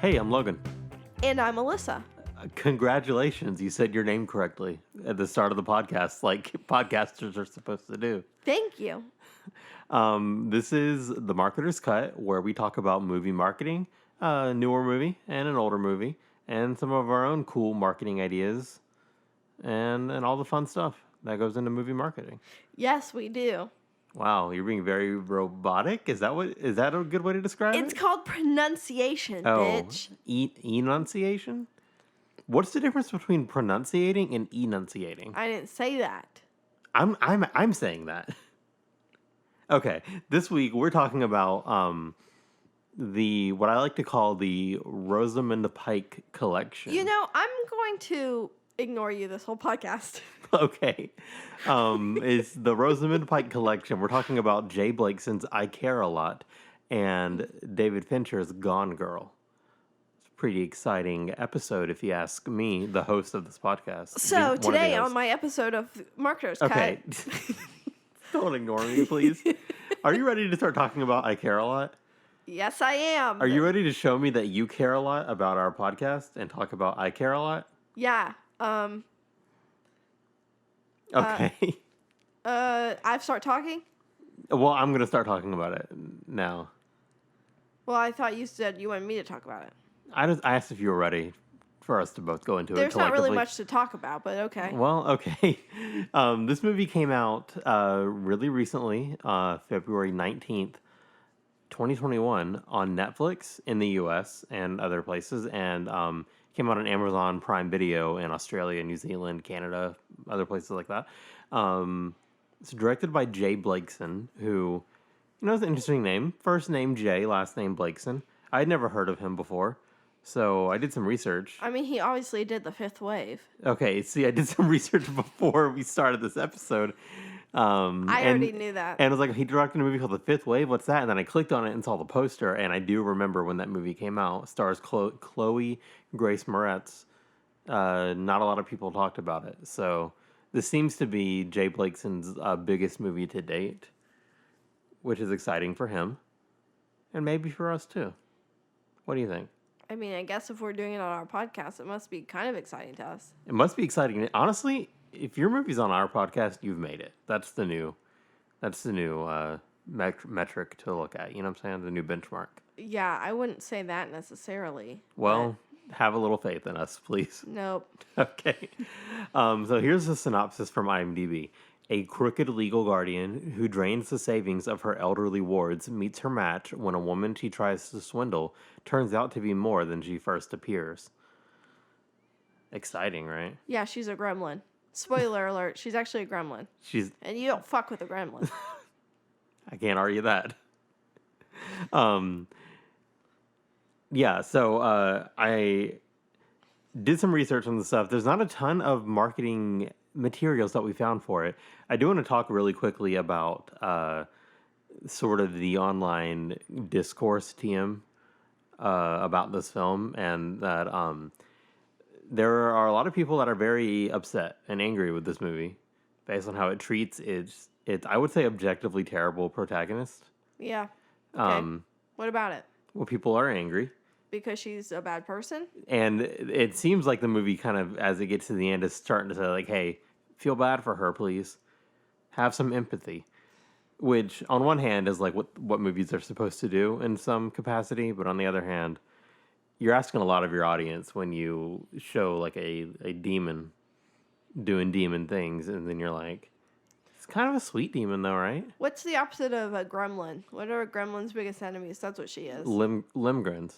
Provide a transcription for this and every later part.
Hey, I'm Logan. And I'm Alyssa. Congratulations, you said your name correctly at the start of the podcast, like podcasters are supposed to do. Thank you. This is The Marketer's Cut, where we talk about movie marketing, a newer movie and an older movie, and some of our own cool marketing ideas, and all the fun stuff that goes into movie marketing. Yes, we do. Wow, you're being very robotic? Is that a good way to describe it? It's called pronunciation, bitch. Enunciation? What's the difference between pronunciating and enunciating? I didn't say that. I'm saying that. Okay, this week we're talking about what I like to call the Rosamund Pike collection. You know, I'm going to ignore you this whole podcast. Okay. It's the Rosamund Pike collection. We're talking about Jay Blakeson's I Care a Lot and David Fincher's Gone Girl. It's a pretty exciting episode, if you ask me, the host of this podcast. So today on my episode of Marketer's Cut... Don't ignore me, please. Are you ready to start talking about I Care a Lot? Yes, I am. Are you ready to show me that you care a lot about our podcast and talk about I Care a Lot? Yeah. Okay. I start talking? Well, I'm going to start talking about it now. Well, I thought you said you wanted me to talk about it. I asked if you were ready for us to both go into it collectively. There's not really much to talk about, but okay. Well, okay. This movie came out really recently, February 19th, 2021, on Netflix in the U.S. and other places, and came out on Amazon Prime Video in Australia, New Zealand, Canada, other places like that. It's directed by Jay Blakeson, who, is an interesting name. First name Jay, last name Blakeson. I had never heard of him before, so I did some research. I mean, he obviously did The Fifth Wave. Okay, see, I did some research before we started this episode. I already knew that. And I was like, he directed a movie called The Fifth Wave, what's that? And then I clicked on it and saw the poster, and I do remember when that movie came out. It stars Chloe Grace Moretz. Not a lot of people talked about it. So this seems to be Jay Blakeson's biggest movie to date, which is exciting for him. And maybe for us, too. What do you think? I mean, I guess if we're doing it on our podcast, it must be kind of exciting to us. It must be exciting. Honestly, if your movie's on our podcast, you've made it. That's the new metric to look at. You know what I'm saying? The new benchmark. Yeah, I wouldn't say that necessarily. Well, have a little faith in us, please. Nope. Okay. So here's the synopsis from Imdb. A crooked legal guardian who drains the savings of her elderly wards meets her match when a woman she tries to swindle turns out to be more than she first appears. Exciting, right? Yeah, she's a gremlin. Spoiler alert, she's actually a gremlin. And you don't fuck with a gremlin. I can't argue that. Yeah, so I did some research on the stuff. There's not a ton of marketing materials that we found for it. I do want to talk really quickly about sort of the online discourse, TM, about this film, and that there are a lot of people that are very upset and angry with this movie based on how it treats its I would say objectively terrible protagonist. Yeah. Okay. What about it? Well, people are angry. Because she's a bad person? And it seems like the movie kind of, as it gets to the end, is starting to say, like, hey, feel bad for her, please. Have some empathy. Which, on one hand, is like what movies are supposed to do in some capacity. But on the other hand, you're asking a lot of your audience when you show like a demon doing demon things, and then you're like, it's kind of a sweet demon though, right? What's the opposite of a gremlin? What are a gremlin's biggest enemies? That's what she is. Limgrins.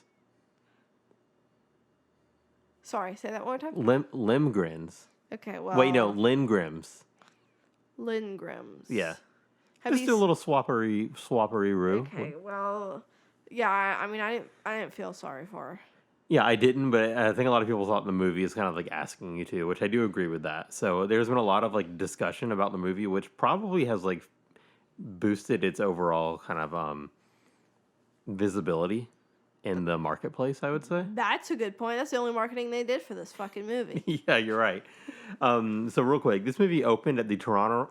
Sorry, say that one more time. Limgrins. Okay, well. Wait, no, Lingrims. Lingrims. Yeah. Just do a little swapperoo. Okay, well, yeah. I mean, I didn't feel sorry for her. Yeah, I didn't, but I think a lot of people thought the movie is kind of like asking you to, which I do agree with that. So there's been a lot of like discussion about the movie, which probably has like boosted its overall kind of visibility in the marketplace, I would say. That's a good point. That's the only marketing they did for this fucking movie. Yeah, you're right. So real quick, this movie opened at the Toronto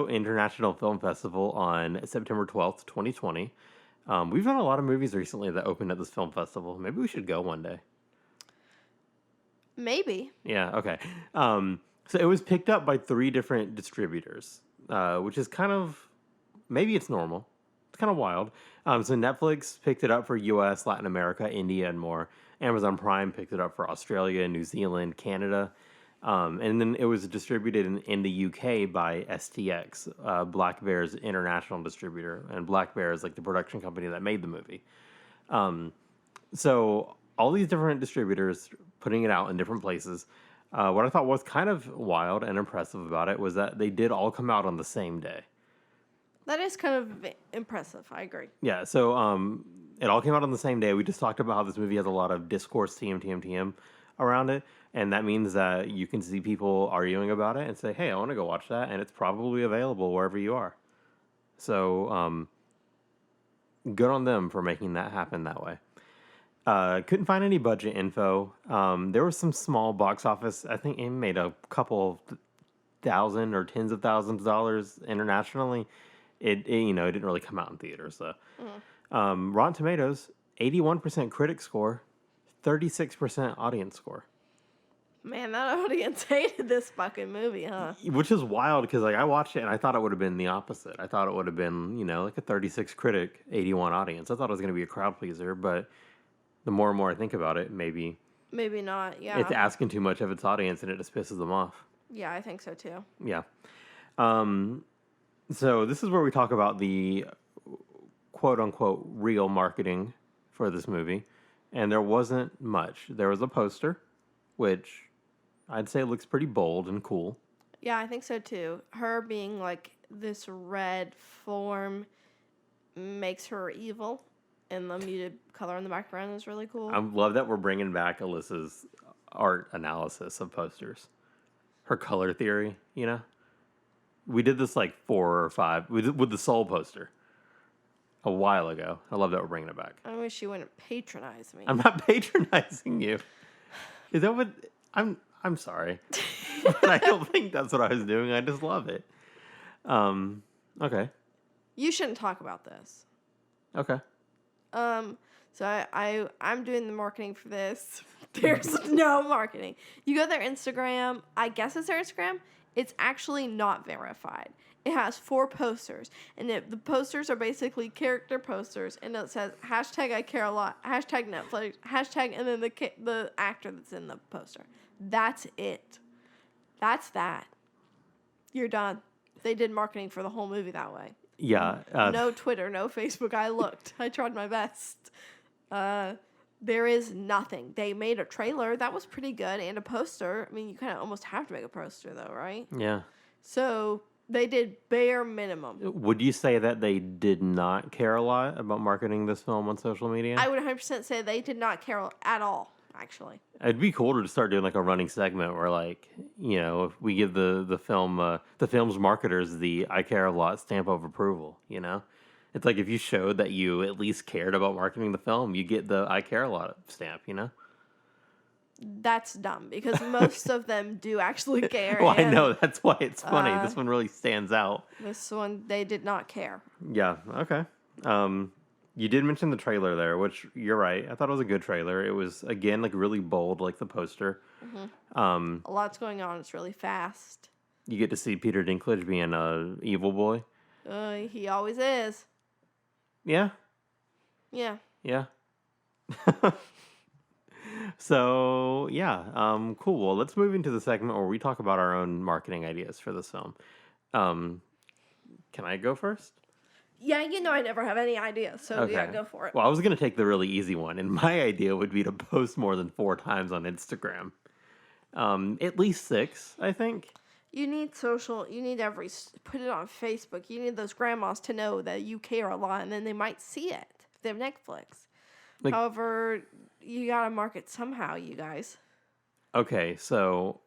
International Film Festival on September 12th, 2020. We've done a lot of movies recently that opened at this film festival. Maybe we should go one day. Maybe. Yeah, okay. So it was picked up by 3 different distributors, which is kind of, maybe it's normal. It's kind of wild. So Netflix picked it up for US, Latin America, India, and more. Amazon Prime picked it up for Australia, New Zealand, Canada. And then it was distributed in the UK by STX, Black Bear's international distributor. And Black Bear is like the production company that made the movie. So all these different distributors putting it out in different places. What I thought was kind of wild and impressive about it was that they did all come out on the same day. That is kind of impressive. I agree. Yeah, so it all came out on the same day. We just talked about how this movie has a lot of discourse, TM around it. And that means that you can see people arguing about it and say, hey, I want to go watch that. And it's probably available wherever you are. So good on them for making that happen that way. Couldn't find any budget info. There was some small box office. I think it made a couple thousand or tens of thousands of dollars internationally. It didn't really come out in theaters. So. Rotten Tomatoes, 81% critic score, 36% audience score. Man, that audience hated this fucking movie, huh? Which is wild because I watched it and I thought it would have been the opposite. I thought it would have been, like a 36 critic, 81 audience. I thought it was going to be a crowd pleaser, but the more and more I think about it, maybe not. Yeah, it's asking too much of its audience and it just pisses them off. Yeah, I think so too. Yeah. So this is where we talk about the quote unquote real marketing for this movie, and there wasn't much. There was a poster, which I'd say looks pretty bold and cool. Yeah, I think so too. Her being like this red form makes her evil, and the muted color in the background is really cool. I love that we're bringing back Alyssa's art analysis of posters. Her color theory, We did this like 4 or 5 with the Soul poster a while ago. I love that we're bringing it back. I wish you wouldn't patronize me. I'm not patronizing you. Is that what... I'm sorry. I don't think that's what I was doing. I just love it. Okay. You shouldn't talk about this. Okay. So I'm doing the marketing for this. There's no marketing. You go to their Instagram. I guess it's their Instagram. It's actually not verified. It has 4 posters, and the posters are basically character posters, and it says hashtag I care a lot, hashtag Netflix, hashtag, and then the actor that's in the poster. That's it. That's that. You're done. They did marketing for the whole movie that way. Yeah. No Twitter, no Facebook. I looked. I tried my best. There is nothing. They made a trailer. That was pretty good. And a poster. I mean, you kind of almost have to make a poster, though, right? Yeah. So they did bare minimum. Would you say that they did not care a lot about marketing this film on social media? I would 100% say they did not care at all, actually. It'd be cool to start doing like a running segment where, like, if we give the film's marketers the I care a lot stamp of approval, It's like if you showed that you at least cared about marketing the film, you get the I care a lot stamp, That's dumb because most of them do actually care. Well, I know. That's why it's funny. This one really stands out. This one, they did not care. Yeah, okay. You did mention the trailer there, which you're right. I thought it was a good trailer. It was, again, like really bold, like the poster. Mm-hmm. A lot's going on. It's really fast. You get to see Peter Dinklage being a evil boy. He always is. Yeah? Yeah. Yeah. So, yeah. Cool. Well, let's move into the segment where we talk about our own marketing ideas for this film. Can I go first? Yeah, I never have any ideas, so okay. Yeah, go for it. Well, I was going to take the really easy one, and my idea would be to post more than 4 times on Instagram. At least 6, I think. You need social, put it on Facebook. You need those grandmas to know that you care a lot, and then they might see it if they have Netflix. However, you gotta market somehow, you guys. Okay, so,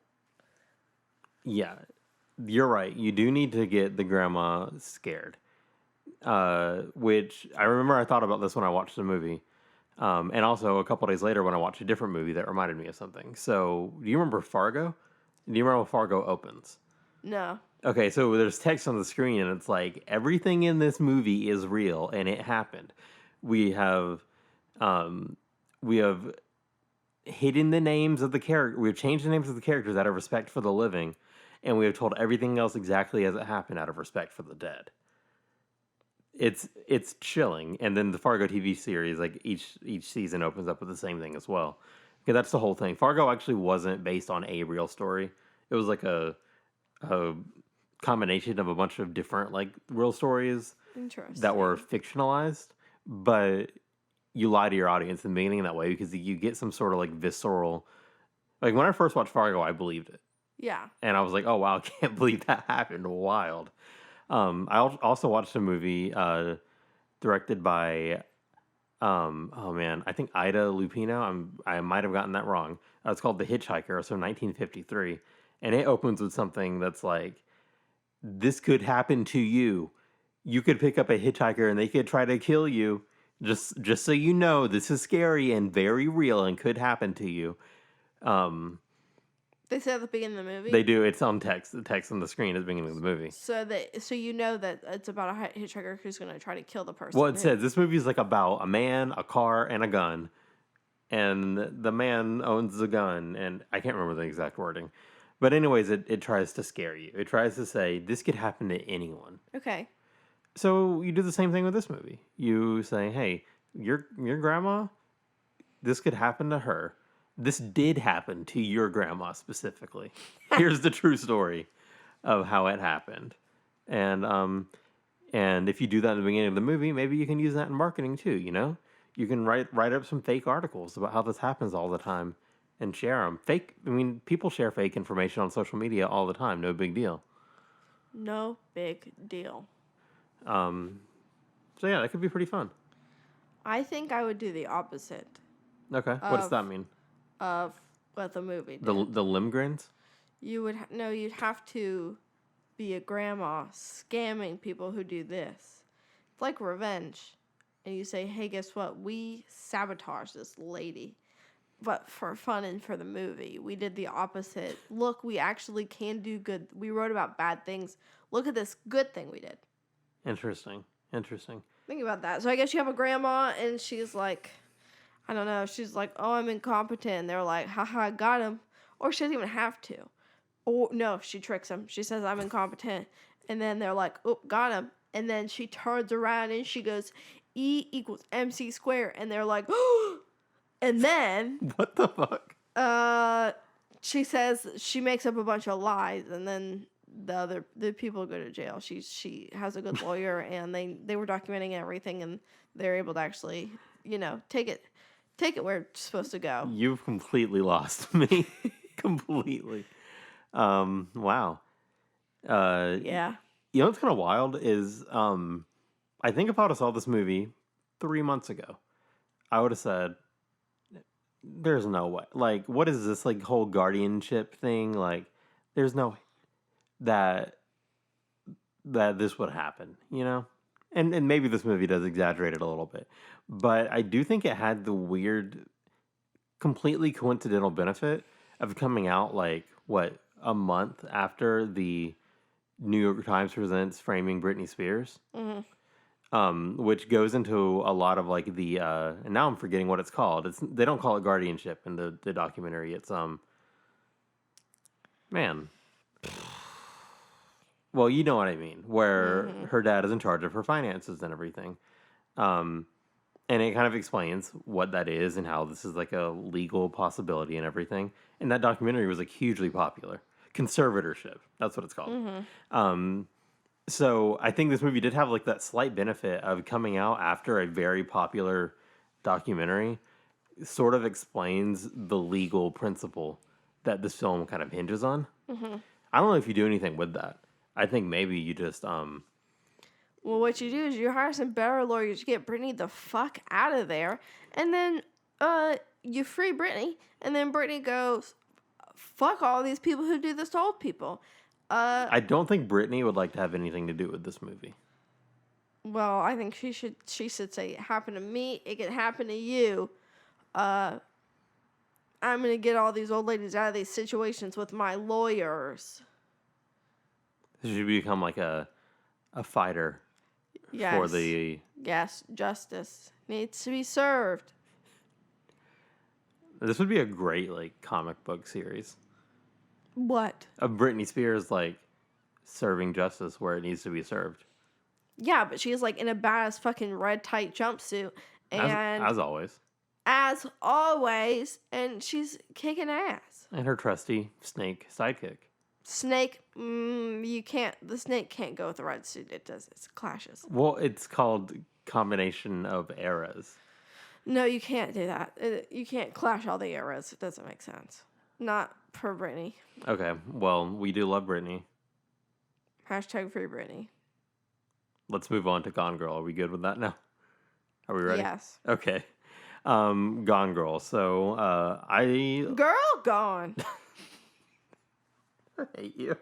yeah, you're right. You do need to get the grandma scared. Which, I remember I thought about this when I watched the movie. And also a couple days later when I watched a different movie that reminded me of something. So, do you remember Fargo? Do you remember how Fargo opens? No. Okay, so there's text on the screen and it's like, everything in this movie is real and it happened. we have um, we have hidden the names of the character. We've changed the names of the characters out of respect for the living, and we have told everything else exactly as it happened out of respect for the dead. It's chilling, and then the Fargo TV series, like each season opens up with the same thing as well. Okay, that's the whole thing. Fargo actually wasn't based on a real story. It was like a combination of a bunch of different like real stories that were fictionalized, but you lie to your audience in the beginning that way because you get some sort of like visceral. Like when I first watched Fargo, I believed it. Yeah. And I was like, oh wow, I can't believe that happened. Wild. I also watched a movie directed by, oh man, I think Ida Lupino. I might have gotten that wrong. It's called The Hitchhiker, so 1953. And it opens with something that's like, this could happen to you. You could pick up a hitchhiker and they could try to kill you. Just so you know, this is scary and very real and could happen to you. They say at the beginning of the movie. They do. It's on text. The text on the screen at the beginning of the movie. So you know that it's about a hitchhiker who's going to try to kill the person. Well, it says this movie is like about a man, a car, and a gun. And the man owns the gun, and I can't remember the exact wording. But anyways, it tries to scare you. It tries to say, this could happen to anyone. Okay. So you do the same thing with this movie. You say, hey, your grandma, this could happen to her. This did happen to your grandma specifically. Here's the true story of how it happened. And if you do that in the beginning of the movie, maybe you can use that in marketing too, you know? You can write up some fake articles about how this happens all the time and share them. People share fake information on social media all the time. No big deal. No big deal. So yeah, that could be pretty fun. I think I would do the opposite. Okay. What does that mean? Of what the movie did. The Limgrens? You'd have to be a grandma scamming people who do this. It's like revenge. And you say, hey, guess what? We sabotaged this lady. But for fun and for the movie, we did the opposite. Look, we actually can do good. We wrote about bad things. Look at this good thing we did. Interesting. Think about that. So I guess you have a grandma and she's like, I don't know. She's like, oh, I'm incompetent. And they're like, haha, I got him. Or she doesn't even have to. Or no, she tricks him. She says, I'm incompetent. And then they're like, oh, got him. And then she turns around and she goes, E equals MC squared. And they're like, oh. And then. What the fuck? She says she makes up a bunch of lies. And then the people go to jail. She has a good lawyer. And they were documenting everything. And they're able to actually, take it where it's supposed to go. You've completely lost me. Completely. Wow. Yeah. You know what's kind of wild is, I think if I would have saw this movie 3 months ago, I would have said, there's no way. Like, what is this, like, whole guardianship thing? Like, there's no way that this would happen, you know? And maybe this movie does exaggerate it a little bit. But I do think it had the weird, completely coincidental benefit of coming out, like, a month after the New York Times presents Framing Britney Spears? Mm-hmm. Which goes into a lot of, like, the, and now I'm forgetting what it's called. They don't call it guardianship in the documentary. It's, man. Well, you know what I mean, where her dad is in charge of her finances and everything. And it kind of explains what that is and how this is like a legal possibility and everything. And that documentary was like hugely popular. Conservatorship, that's what it's called. Mm-hmm. So I think this movie did have like that slight benefit of coming out after a very popular documentary. Sort of explains the legal principle that this film kind of hinges on. Mm-hmm. I don't know if you do anything with that. I think maybe you just Well, what you do is you hire some better lawyers, you get Britney the fuck out of there, and then you free Britney, and then Britney goes, fuck all these people who do this to old people. I don't think Britney would like to have anything to do with this movie. Well, I think she should say, it happened to me, it could happen to you. I'm gonna get all these old ladies out of these situations with my lawyers. She become like a fighter for the... Yes, justice needs to be served. This would be a great, like, comic book series. What? Of Britney Spears, like, serving justice where it needs to be served. Yeah, but she's, like, in a badass fucking red tight jumpsuit. And As always. As always. And she's kicking ass. And her trusty snake sidekick. Snake, you can't, the snake can't go with the red suit. It clashes. Well, it's called combination of eras. No, you can't do that. You can't clash all the eras. It doesn't make sense. Not per Britney. Okay, well, we do love Britney. Hashtag free Britney. Let's move on to Gone Girl. Are we good with that now? Are we ready? Yes. Okay. Gone Girl. So, Girl gone. I hate you.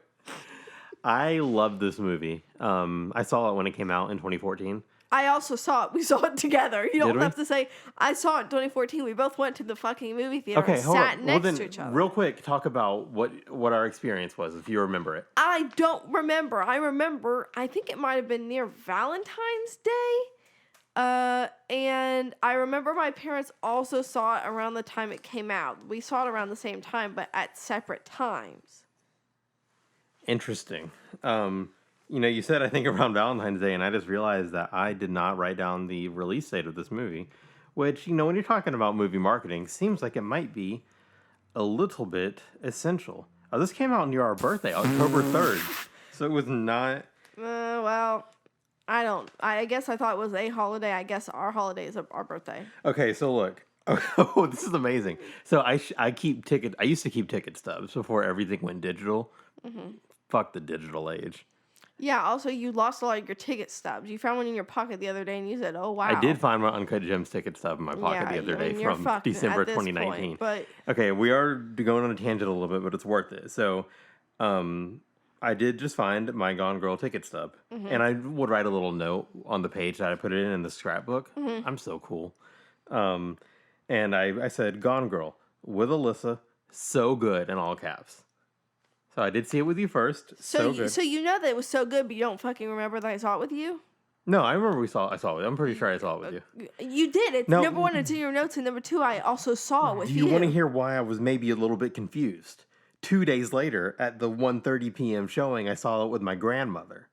I love this movie. I saw it when it came out in 2014. I also saw it. We saw it together. You don't Did we? have to say, I saw it in 2014. We both went to the fucking movie theater and sat next to each other. Real quick, talk about what our experience was, if you remember it. I don't remember. I think it might have been near Valentine's Day. And I remember my parents also saw it around the time it came out. We saw it around the same time, but at separate times. Interesting. You said I think around Valentine's Day, and I just realized that I did not write down the release date of this movie, which, when you're talking about movie marketing, seems like it might be a little bit essential. This came out near our birthday, October 3rd, so it was not... Well, I guess I thought it was a holiday. I guess our holiday is our birthday. Okay, so look. Oh, this is amazing. So I used to keep ticket stubs before everything went digital. Mm-hmm. Fuck the digital age. Yeah, also, you lost a lot of your ticket stubs. You found one in your pocket the other day, and you said, oh, wow. I did find my Uncut Gems ticket stub in my pocket the other day from December 2019. But okay, we are going on a tangent a little bit, but it's worth it. So, I did just find my Gone Girl ticket stub. Mm-hmm. And I would write a little note on the page that I put it in the scrapbook. Mm-hmm. I'm so cool. And I said, Gone Girl, with Alyssa, so good, in all caps. So I did see it with you first. So good. So you know that it was so good, but you don't fucking remember that I saw it with you? No, I remember I saw it. I'm pretty sure I saw it with you. You did. It's number one, it's in your notes, and number two, I also saw it with you. Do you want to hear why I was maybe a little bit confused? 2 days later, at the 1:30 p.m. showing, I saw it with my grandmother.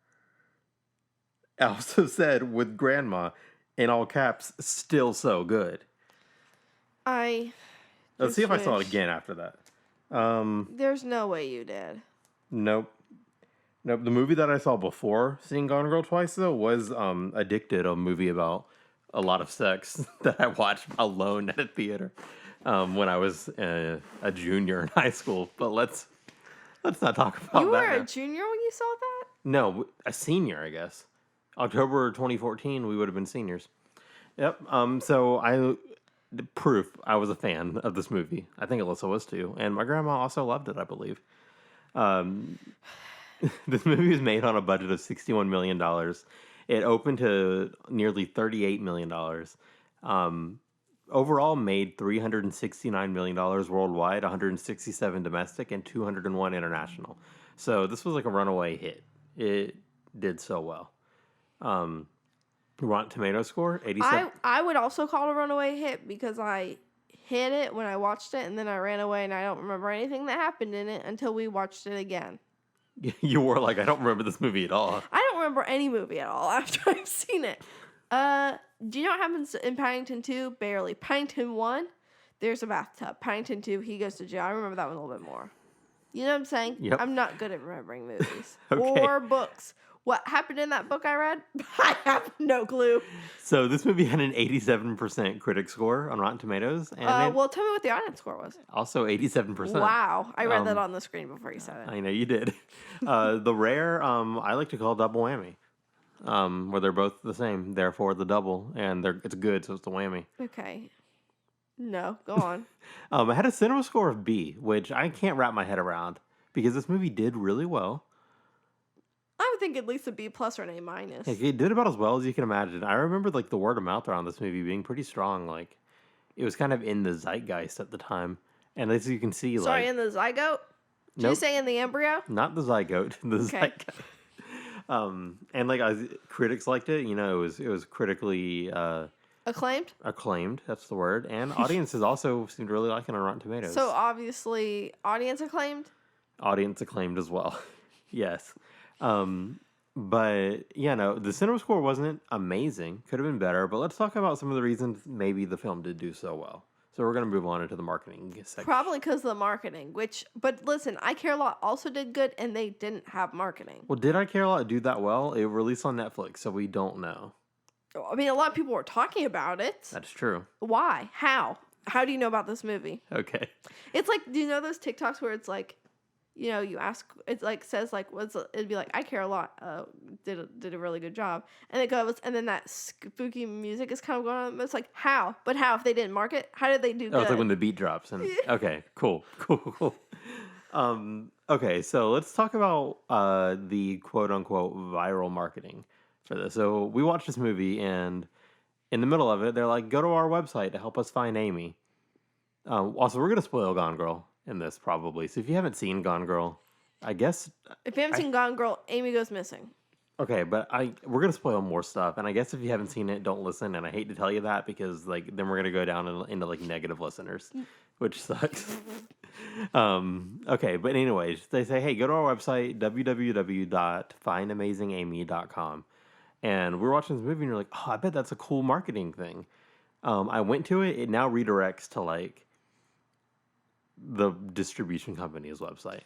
I also said, with grandma, in all caps, still so good. Let's see if I saw it again after that. There's no way you did. Nope. The movie that I saw before seeing Gone Girl twice, though, was Addicted, a movie about a lot of sex that I watched alone at a theater when I was a junior in high school. But let's not talk about that. You were now. A junior when you saw that? No, a senior, I guess. October 2014, we would have been seniors. Yep. So proof I was a fan of this movie. I think Alyssa was too, and my grandma also loved it, I believe. This movie was made on a budget of $61 million. It opened to nearly $38 million. Overall made $369 million worldwide, 167 domestic, and 201 international. So this was like a runaway hit. It did so well. Rotten Tomato score, 87. I would also call it a runaway hit because I hit it when I watched it, and then I ran away, and I don't remember anything that happened in it until we watched it again. You were like, I don't remember this movie at all. I don't remember any movie at all after I've seen it. Do you know what happens in Paddington 2? Barely. Paddington 1, there's a bathtub. Paddington 2, he goes to jail. I remember that one a little bit more. You know what I'm saying? Yep. I'm not good at remembering movies. Okay. Or books. What happened in that book I read? I have no clue. So this movie had an 87% critic score on Rotten Tomatoes. And well, tell me what the audience score was. Also 87%. Wow. I read that on the screen before you said it. I know you did. The rare, I like to call double whammy. Where they're both the same, therefore the double. And it's good, so it's the whammy. Okay. No, go on. I had a cinema score of B, which I can't wrap my head around. Because this movie did really well. I would think at least a B plus or an A minus. It did about as well as you can imagine. I remember the word of mouth around this movie being pretty strong. It was kind of in the zeitgeist at the time. And as you can see, Sorry, in the zygote? Did you say in the embryo? Not the zygote. The zeitgeist. And like critics liked it. You know, it was critically Acclaimed? acclaimed. That's the word. And audiences also seemed to really like it on Rotten Tomatoes. So obviously, audience acclaimed? Audience acclaimed as well. Yes. But yeah, no, the cinema score wasn't amazing. Could have been better. But let's talk about some of the reasons maybe the film did do so well. So we're gonna move on into the marketing section. Probably because of the marketing, but listen, I Care a Lot also did good, and they didn't have marketing. Well, did I Care a Lot do that well? It released on Netflix, so we don't know. I mean, a lot of people were talking about it. That's true. Why? How? How do you know about this movie? Okay. It's like, do you know those TikToks where it's like, you know, you ask, it's like, says like, it'd be like, I Care a Lot, did a really good job. And it goes, and then that spooky music is kind of going on. It's like, how? But how, if they didn't market, how did they do good? Oh, it's like when the beat drops. And okay, cool. Okay, so let's talk about the quote unquote viral marketing for this. So we watched this movie, and in the middle of it, they're like, go to our website to help us find Amy. Also, we're going to spoil Gone Girl in this, probably. So if you haven't seen Gone Girl, I guess... If you haven't seen Gone Girl, Amy goes missing. Okay, but we're going to spoil more stuff. And I guess if you haven't seen it, don't listen. And I hate to tell you that, because like then we're going to go down into like negative listeners, which sucks. Okay, but anyways, they say, hey, go to our website, www.findamazingamy.com. And we're watching this movie, and you're like, oh, I bet that's a cool marketing thing. I went to it. It now redirects to like the distribution company's website.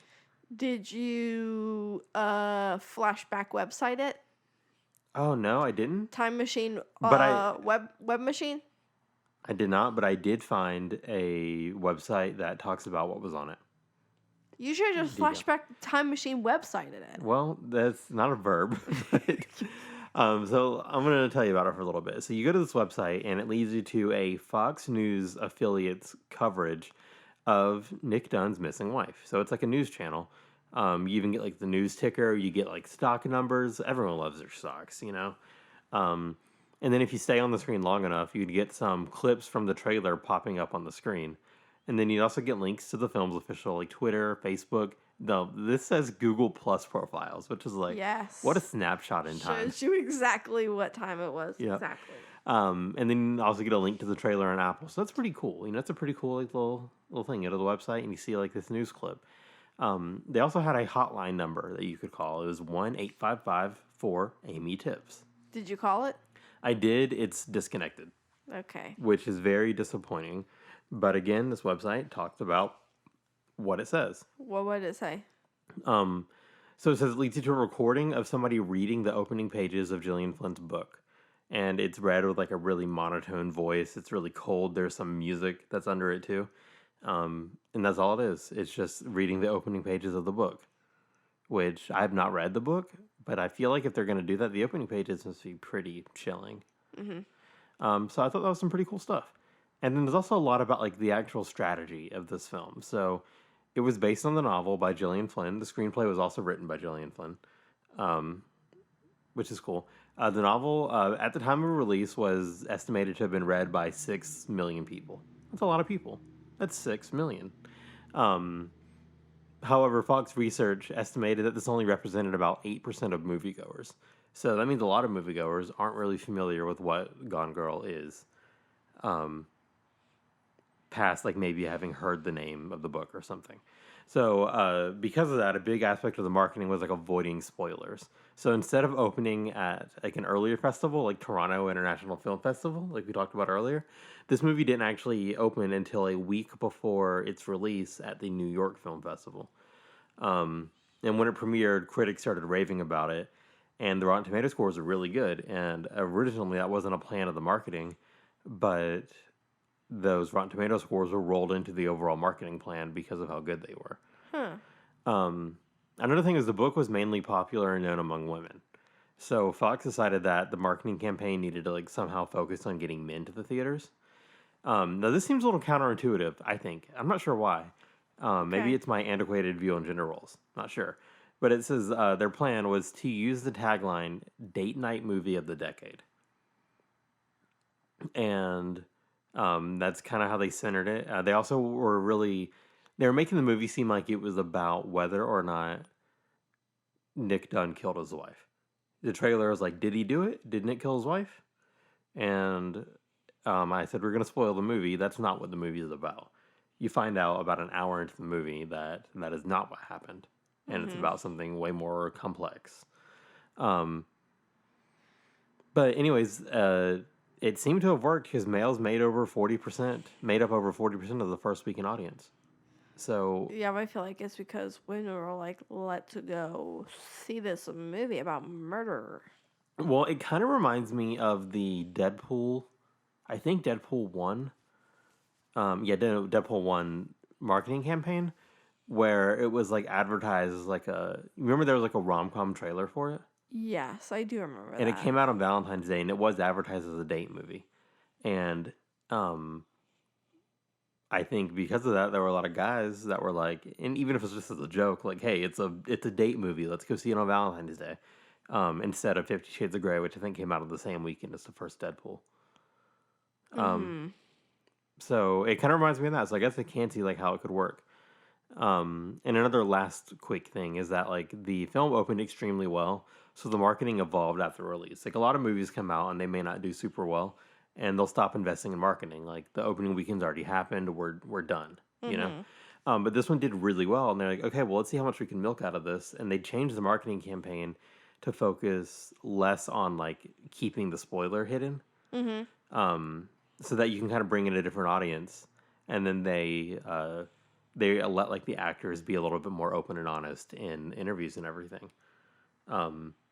Did you flashback website it? Oh no, I didn't. Time machine, But web machine. I did not, but I did find a website that talks about what was on it. You should have just flashback time machine websited it. Well, that's not a verb. But, so I'm going to tell you about it for a little bit. So you go to this website, and it leads you to a Fox News affiliate's coverage of Nick Dunn's missing wife. So it's like a news channel. You even get like the news ticker. You get like stock numbers. Everyone loves their stocks, you know. And then if you stay on the screen long enough, you'd get some clips from the trailer popping up on the screen. And then you'd also get links to the film's official like Twitter, Facebook. No, this says Google Plus profiles, which is like, yes, what a snapshot in time. Shows you exactly what time it was. Yep. Exactly. And then you also get a link to the trailer on Apple. So that's pretty cool. You know, it's a pretty cool like, little thing. You go to the website and you see like this news clip. They also had a hotline number that you could call. It was 1-855-4-AMY-TIPS. Did you call it? I did. It's disconnected. Okay. Which is very disappointing. But again, this website talks about what it says. What would it say? So it says it leads you to a recording of somebody reading the opening pages of Gillian Flynn's book. And it's read with like a really monotone voice. It's really cold. There's some music that's under it too. And that's all it is. It's just reading the opening pages of the book, which I have not read the book, but I feel like if they're going to do that, the opening pages must be pretty chilling. Mm-hmm. So I thought that was some pretty cool stuff. And then there's also a lot about like the actual strategy of this film. So it was based on the novel by Gillian Flynn. The screenplay was also written by Gillian Flynn, which is cool. The novel, at the time of release, was estimated to have been read by 6 million people. That's a lot of people. That's 6 million. However, Fox Research estimated that this only represented about 8% of moviegoers. So that means a lot of moviegoers aren't really familiar with what Gone Girl is. Past like maybe having heard the name of the book or something. So because of that, a big aspect of the marketing was like avoiding spoilers. So instead of opening at like an earlier festival, like Toronto International Film Festival, like we talked about earlier, this movie didn't actually open until a week before its release at the New York Film Festival. And when it premiered, critics started raving about it, and the Rotten Tomato scores were really good. And originally that wasn't a plan of the marketing, but those Rotten Tomato scores were rolled into the overall marketing plan because of how good they were. Another thing is the book was mainly popular and known among women. So Fox decided that the marketing campaign needed to like somehow focus on getting men to the theaters. Now this seems a little counterintuitive, I think. I'm not sure why. Maybe it's my antiquated view on gender roles. Not sure. But it says their plan was to use the tagline, Date Night Movie of the Decade. And that's kind of how they centered it. They also they were making the movie seem like it was about whether or not Nick Dunn killed his wife. the trailer was like, did he do it? Didn't it kill his wife? And I said, we're going to spoil the movie. That's not what the movie is about. You find out about an hour into the movie that is not what happened. And it's about something way more complex. But anyways, it seemed to have worked because males made up over 40% of the first weekend audience. So Yeah, but I feel like it's because women were like, let's go see this movie about murder. well, it kind of reminds me of the Deadpool. I think Deadpool 1. Deadpool 1 marketing campaign where it was like advertised as like remember there was like a rom-com trailer for it? Yes, I do remember And that. it came out on Valentine's Day and it was advertised as a date movie. And I think because of that, there were a lot of guys that were like, and even if it's just as a joke, like, hey, it's a date movie. Let's go see it on Valentine's Day. Instead of 50 Shades of Grey, which I think came out on the same weekend as the first Deadpool. So it kind of reminds me of that. So I guess I can see like how it could work. And another last quick thing is that like the film opened extremely well. So the marketing evolved after release. Like a lot of movies come out and they may not do super well, and they'll stop investing in marketing. Like the opening weekend's already happened. We're done. You know. But this one did really well, and they're like, okay, well, let's see how much we can milk out of this. And they changed the marketing campaign to focus less on like keeping the spoiler hidden, so that you can kind of bring in a different audience. And then they let like the actors be a little bit more open and honest in interviews and everything.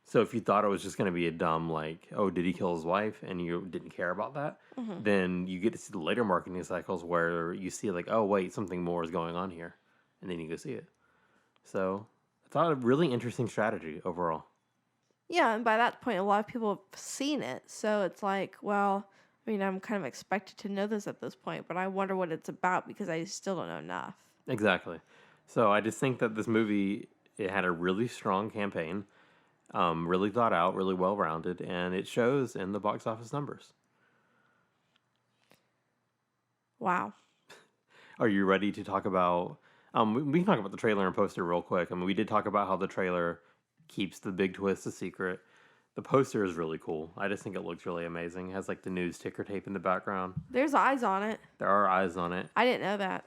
So if you thought it was just going to be a dumb like, oh, did he kill his wife, and you didn't care about that, then you get to see the later marketing cycles where you see like, oh wait, something more is going on here, and then you go see it. So I thought a really interesting strategy overall. Yeah, and by that point, a lot of people have seen it. So it's like, well, I mean, I'm kind of expected to know this at this point, but I wonder what it's about because I still don't know enough. Exactly. So I just think that this movie, it had a really strong campaign, really thought out, really well rounded, and it shows in the box office numbers. Wow. Are you ready to talk about? We can talk about the trailer and poster real quick. I mean, we did talk about how the trailer keeps the big twist a secret. The poster is really cool. I just think it looks really amazing. It has like the news ticker tape in the background. There's eyes on it. There are eyes on it. I didn't know that.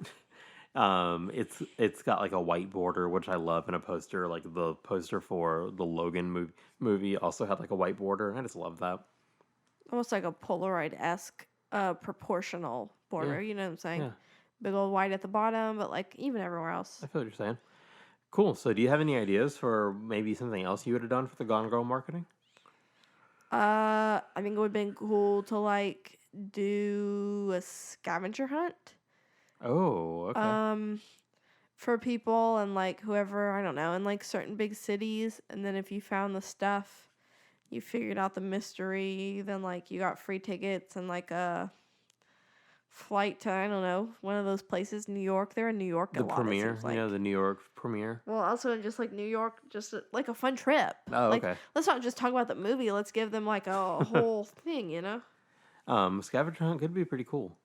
It's got like a white border, which I love in a poster. Like the poster for the Logan movie also had like a white border. I just love that. Almost like a Polaroid-esque proportional border. Yeah. You know what I'm saying? Yeah. Big old white at the bottom, but like even everywhere else. I feel what you're saying. Cool. So do you have any ideas for maybe something else you would have done for the Gone Girl marketing? I think it would have been cool to like do a scavenger hunt. Oh, okay. For people and like whoever, I don't know, in like certain big cities, and then if you found the stuff, you figured out the mystery, then like you got free tickets and like a flight to, I don't know, one of those places, New York. They're in New York a The lot, premiere, it seems like. the New York premiere. Well, also in just like New York, just like a fun trip. Oh, like, okay. let's not just talk about the movie. Let's give them like a whole thing, you know? Scavenger hunt could be pretty cool.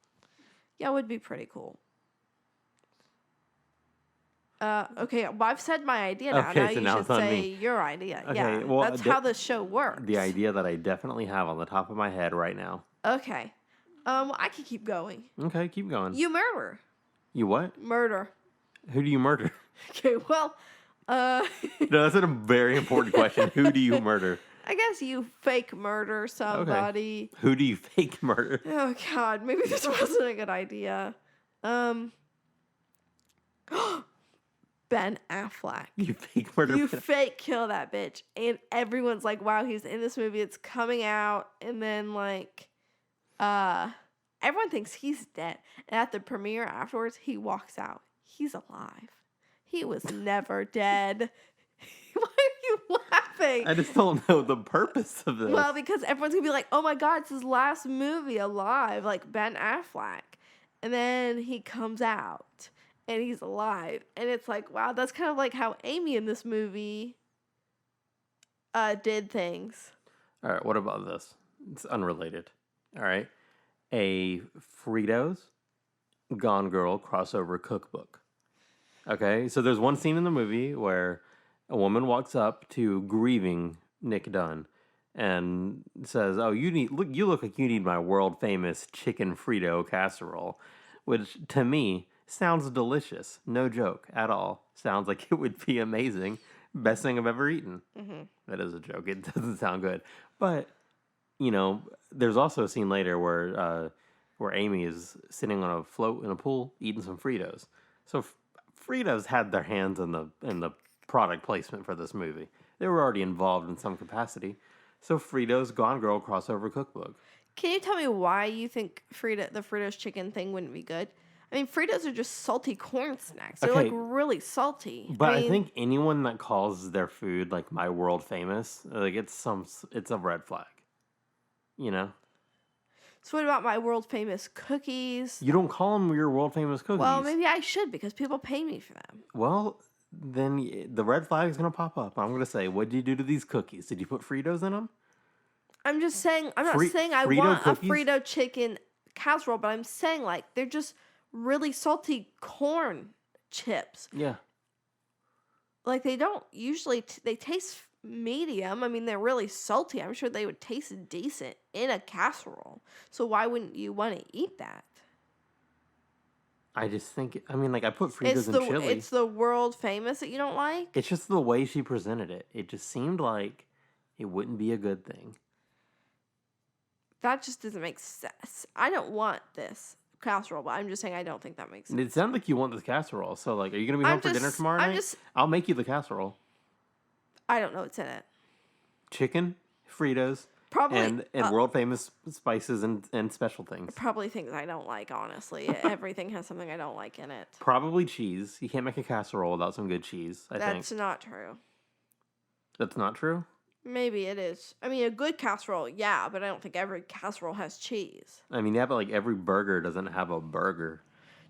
Yeah, it would be pretty cool. Okay, well, I've said my idea now. Okay, Now so you now should it's on say me. your idea. Okay, Yeah, well, that's how the show works. The idea that I definitely have on the top of my head right now. Okay. I can keep going. Okay, keep going. You murder. You what? Murder. Who do you murder? Okay, well, No, that's a very important question. Who do you murder? I guess you fake murder somebody. Okay. Who do you fake murder? Oh, God, maybe this wasn't a good idea. Ben Affleck. You fake murder? You fake kill that bitch. And everyone's like, wow, he's in this movie. It's coming out. And then, like, everyone thinks he's dead. And at the premiere afterwards, he walks out. He's alive. He was never dead. Why are you laughing? I just don't know the purpose of this. Well, because everyone's going to be like, oh my God, it's his last movie alive. Like Ben Affleck. And then he comes out. And he's alive. And it's like, wow, that's kind of like how Amy in this movie did things. All right, what about this? It's unrelated. All right. A Fritos Gone Girl crossover cookbook. Okay, so there's one scene in the movie where a woman walks up to grieving Nick Dunn, and says, "Oh, you look like you need my world famous chicken Frito casserole," which to me sounds delicious. No joke at all. Sounds like it would be amazing. Best thing I've ever eaten. Mm-hmm. That is a joke. It doesn't sound good, but there's also a scene later where Amy is sitting on a float in a pool eating some Fritos. So Fritos had their hands in the product placement for this movie. They were already involved in some capacity. So Fritos Gone Girl crossover cookbook. Can you tell me why you think the Fritos chicken thing wouldn't be good? I mean, Fritos are just salty corn snacks. They're Okay, like really salty. But I mean, think anyone that calls their food like my world famous, like it's a red flag. You know? So what about my world famous cookies? You don't call them your world famous cookies. Well, maybe I should because people pay me for them. Well, then the red flag is going to pop up. I'm going to say, what did you do to these cookies? Did you put Fritos in them? I'm just saying, I'm not saying I Frito want cookies? a Frito chicken casserole, but I'm saying like they're just really salty corn chips. Yeah. Like they don't usually, they taste medium. I mean, they're really salty. I'm sure they would taste decent in a casserole. So why wouldn't you want to eat that? I just think, I mean, like I put Fritos in chili. It's the world famous that you don't like? It's just the way she presented it. It just seemed like it wouldn't be a good thing. That just doesn't make sense. I don't want this casserole, but I'm just saying I don't think that makes sense. It sounds like you want this casserole. So, like, are you going to be home for dinner tomorrow night? I'll make you the casserole. I don't know what's in it. Chicken, Fritos, Probably, and world famous spices and special things. Probably things I don't like, honestly. Everything has something I don't like in it. Probably cheese. You can't make a casserole without some good cheese, I think. That's not true. That's not true? Maybe it is. I mean, a good casserole, yeah, but I don't think every casserole has cheese. I mean, yeah, but like every burger doesn't have a burger.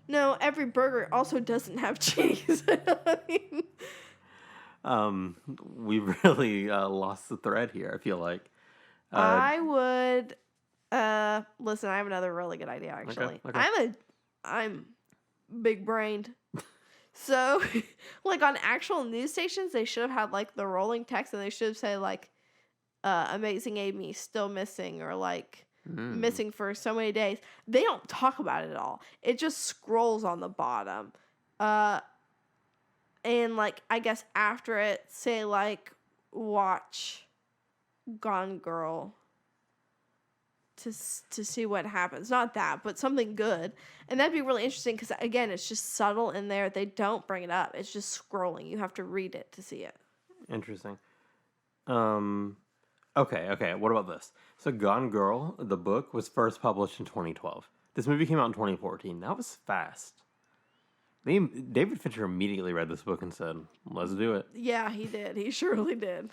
No, every burger also doesn't have cheese. I mean, we really lost the thread here, I feel like. I would listen, I have another really good idea actually. Okay. I'm big brained. So, like on actual news stations, they should have had like the rolling text, and they should have said like, "Amazing Amy still missing," or like missing for so many days. They don't talk about it at all. It just scrolls on the bottom, and like I guess after it, say like, "Watch Gone Girl." To see what happens. Not that, but something good. And that'd be really interesting because, again, it's just subtle in there. They don't bring it up. It's just scrolling. You have to read it to see it. Interesting. Okay. What about this? So Gone Girl, the book, was first published in 2012. This movie came out in 2014. That was fast. David Fincher immediately read this book and said, let's do it. Yeah, he did. He surely did.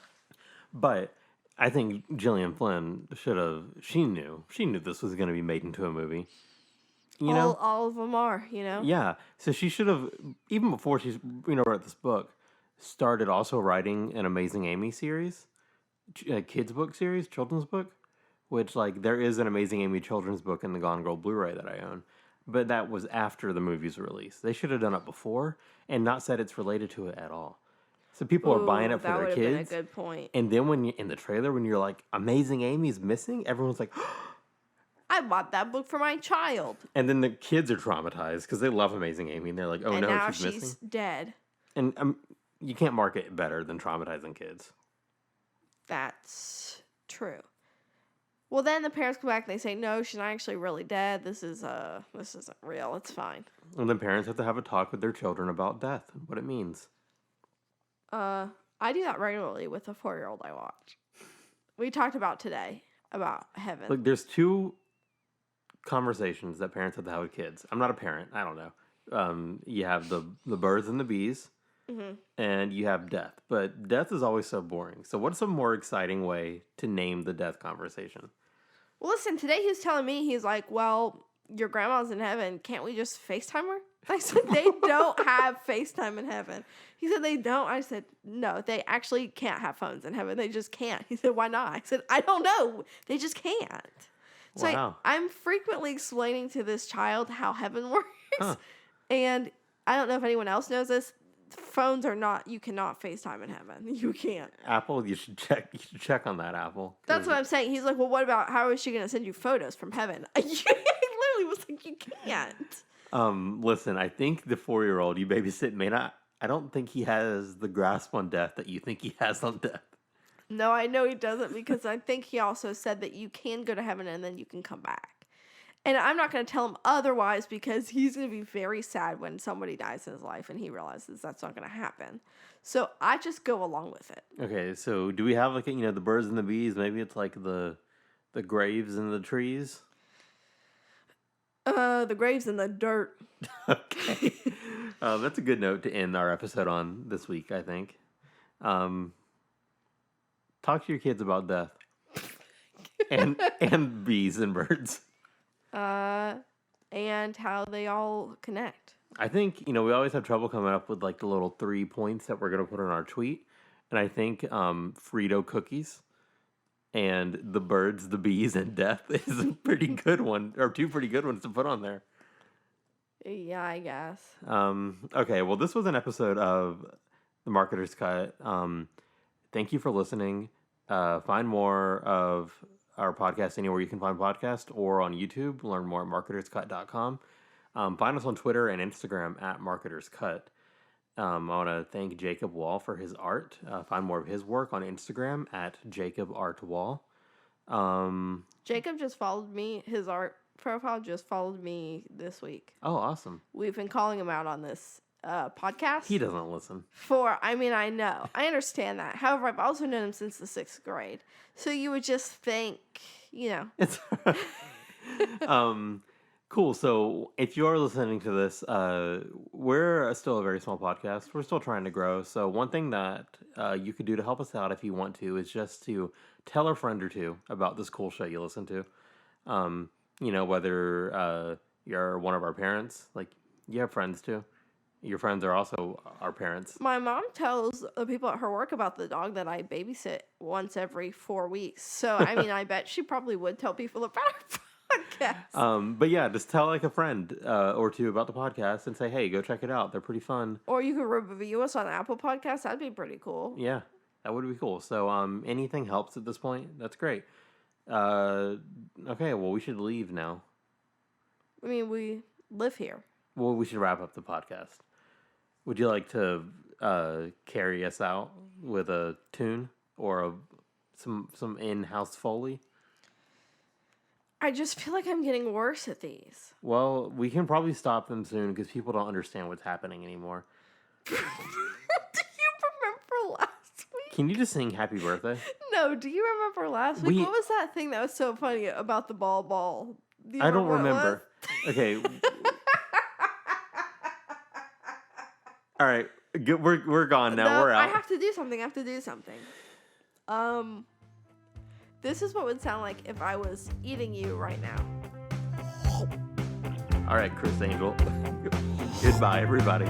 But I think Gillian Flynn she knew this was going to be made into a movie. You know? All of them are, Yeah. So she should have, even before she wrote this book, started also writing an Amazing Amy series, a kids book series, children's book, which like there is an Amazing Amy children's book in the Gone Girl Blu-ray that I own. But that was after the movie's release. They should have done it before and not said it's related to it at all. So people are buying it for their kids. That would have been a good point. And then when you in the trailer, when you're like, Amazing Amy's missing, everyone's like, I bought that book for my child. And then the kids are traumatized because they love Amazing Amy. And they're like, oh and no, now she's missing. She's dead. And you can't market it better than traumatizing kids. That's true. Well, then the parents come back and they say, no, she's not actually really dead. This isn't real. It's fine. And then parents have to have a talk with their children about death and what it means. I do that regularly with a 4-year-old I watch. We talked about today about heaven. Look, there's two conversations that parents have to have with kids. I'm not a parent. I don't know. You have the birds and the bees, and you have death. But death is always so boring. So what's a more exciting way to name the death conversation? Well, listen, today he was telling me, he's like, well, your grandma's in heaven. Can't we just FaceTime her? I said, they don't have FaceTime in heaven. He said, they don't. I said, no, they actually can't have phones in heaven. They just can't. He said, why not? I said, I don't know. They just can't. So wow. I'm frequently explaining to this child how heaven works. Huh. And I don't know if anyone else knows this. phones are not. You cannot FaceTime in heaven. You can't. Apple, you should check on that, Apple. That's what I'm saying. He's like, well, what about how is she gonna send you photos from heaven? I literally was like, you can't. Listen, I think the 4-year-old you babysit may not. I don't think he has the grasp on death that you think he has on death. No, I know he doesn't because I think he also said that you can go to heaven and then you can come back. And I'm not going to tell him otherwise because he's going to be very sad when somebody dies in his life and he realizes that's not going to happen. So I just go along with it. Okay, so do we have like, the birds and the bees? Maybe it's like the graves and the trees? The graves in the dirt. Okay. That's a good note to end our episode on this week, I think. Talk to your kids about death. and bees and birds. And how they all connect. I think, we always have trouble coming up with like the little 3 points that we're going to put on our tweet. And I think Frito Cookies and the birds, the bees, and death is a pretty good one, or 2 pretty good ones to put on there. Yeah, I guess. Okay, well, this was an episode of The Marketer's Cut. Thank you for listening. Find more of our podcast anywhere you can find podcasts or on YouTube. Learn more at marketerscut.com. Find us on Twitter and Instagram at marketerscut. I want to thank Jacob Wall for his art. Find more of his work on Instagram at Jacob Art Wall. Jacob just followed me. His art profile just followed me this week. Oh, awesome. We've been calling him out on this podcast. He doesn't listen. I know. I understand that. However, I've also known him since the 6th grade. So you would just think, It's cool. So if you're listening to this, we're still a very small podcast. We're still trying to grow. So one thing that you could do to help us out if you want to is just to tell a friend or two about this cool show you listen to. Whether you're one of our parents, like you have friends too. Your friends are also our parents. My mom tells the people at her work about the dog that I babysit once every 4 weeks. So, I bet she probably would tell people about our podcast. But yeah, just tell like a friend or two about the podcast and say, hey, go check it out. They're pretty fun. Or you could review us on Apple Podcasts. That'd be pretty cool. Yeah, that would be cool. So anything helps at this point. That's great. Okay, well, we should leave now. We live here. Well, we should wrap up the podcast. Would you like to carry us out with a tune or some in-house Foley? I just feel like I'm getting worse at these. Well, we can probably stop them soon because people don't understand what's happening anymore. Do you remember last week? Can you just sing Happy Birthday? No, do you remember last week? What was that thing that was so funny about the ball? I don't remember. Okay. All right, we're gone now. No, we're out. I have to do something. This is what would sound like if I was eating you right now. All right, Chris Angel. Goodbye, everybody.